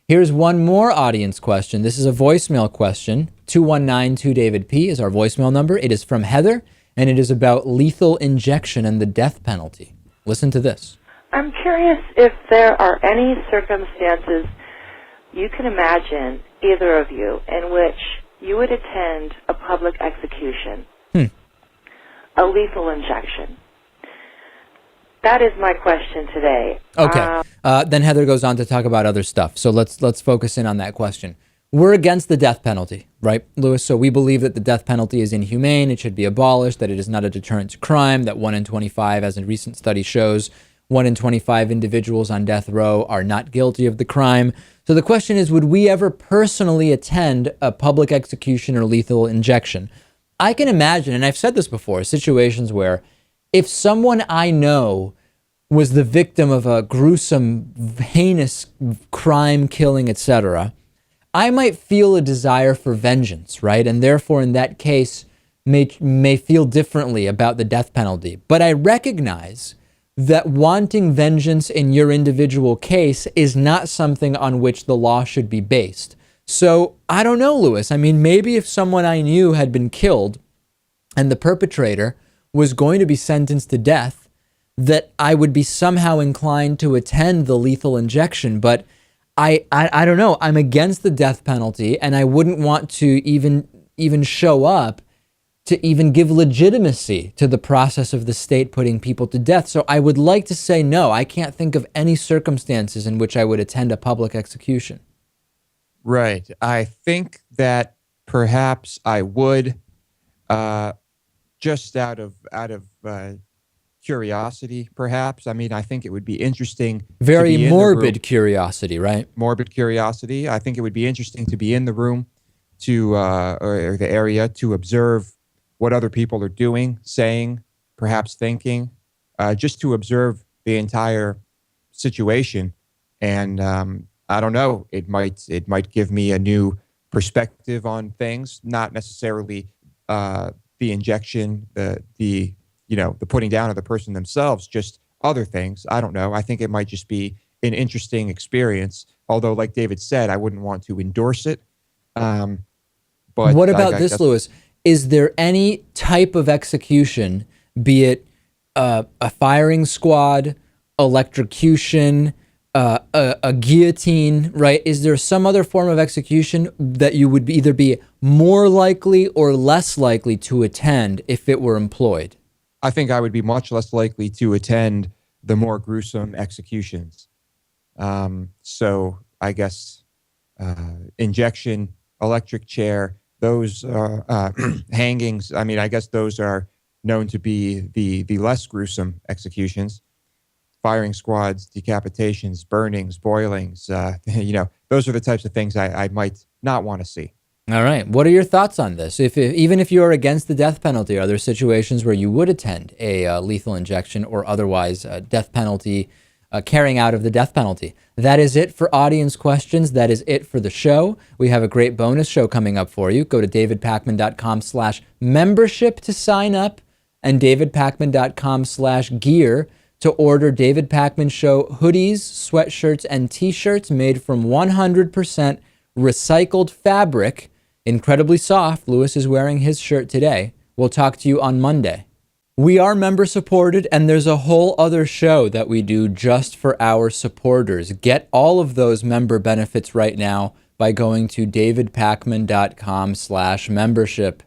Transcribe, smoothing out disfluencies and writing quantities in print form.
Here's one more audience question. This is a voicemail question. 219-2-DAVID-P is our voicemail number. It is from Heather, and it is about lethal injection and the death penalty. Listen to this. I'm curious if there are any circumstances you can imagine, either of you, in which you would attend a public execution, a lethal injection. That is my question today. Okay. Then Heather goes on to talk about other stuff. So let's focus in on that question. We're against the death penalty, right, Lewis? So we believe that the death penalty is inhumane. It should be abolished, that it is not a deterrent to crime, that 1 in 25, as a recent study shows, 1 in 25 individuals on death row are not guilty of the crime. So the question is, would we ever personally attend a public execution or lethal injection? I can imagine, and I've said this before, situations where if someone I know was the victim of a gruesome, heinous crime, killing, etc., I might feel a desire for vengeance, right? And therefore, in that case, may feel differently about the death penalty. But I recognize that wanting vengeance in your individual case is not something on which the law should be based. So I don't know, Lewis. I mean, maybe if someone I knew had been killed and the perpetrator was going to be sentenced to death, that I would be somehow inclined to attend the lethal injection. But I don't know. I'm against the death penalty, and I wouldn't want to even show up to even give legitimacy to the process of the state putting people to death. So I would like to say no. I can't think of any circumstances in which I would attend a public execution. Right. I think that perhaps I would, just out of curiosity, perhaps. I mean, I think it would be interesting. Very morbid curiosity, right? Morbid curiosity. I think it would be interesting to be in the room or the area to observe what other people are doing, saying, perhaps thinking, just to observe the entire situation. And I don't know, it might give me a new perspective on things, not necessarily the injection, the putting down of the person themselves, just other things. I don't know. I think it might just be an interesting experience. Although, like David said, I wouldn't want to endorse it. But what about this, Lewis? Is there any type of execution, be it a firing squad, electrocution, a guillotine, right? Is there some other form of execution that you would either be more likely or less likely to attend if it were employed? I think I would be much less likely to attend the more gruesome executions. So I guess injection, electric chair, those hangings, I mean, I guess those are known to be the less gruesome executions. Firing squads, decapitations, burnings, boilings, those are the types of things I might not want to see. All right. What are your thoughts on this? Even if you are against the death penalty, are there situations where you would attend a lethal injection or otherwise death penalty, carrying out of the death penalty? That is it for audience questions. That is it for the show. We have a great bonus show coming up for you. Go to davidpakman.com/membership to sign up and davidpakman.com/gear to order David Pakman Show hoodies, sweatshirts, and t-shirts made from 100% recycled fabric. Incredibly soft. Lewis is wearing his shirt today. We'll talk to you on Monday. We are member supported, and there's a whole other show that we do just for our supporters. Get all of those member benefits right now by going to davidpakman.com/membership.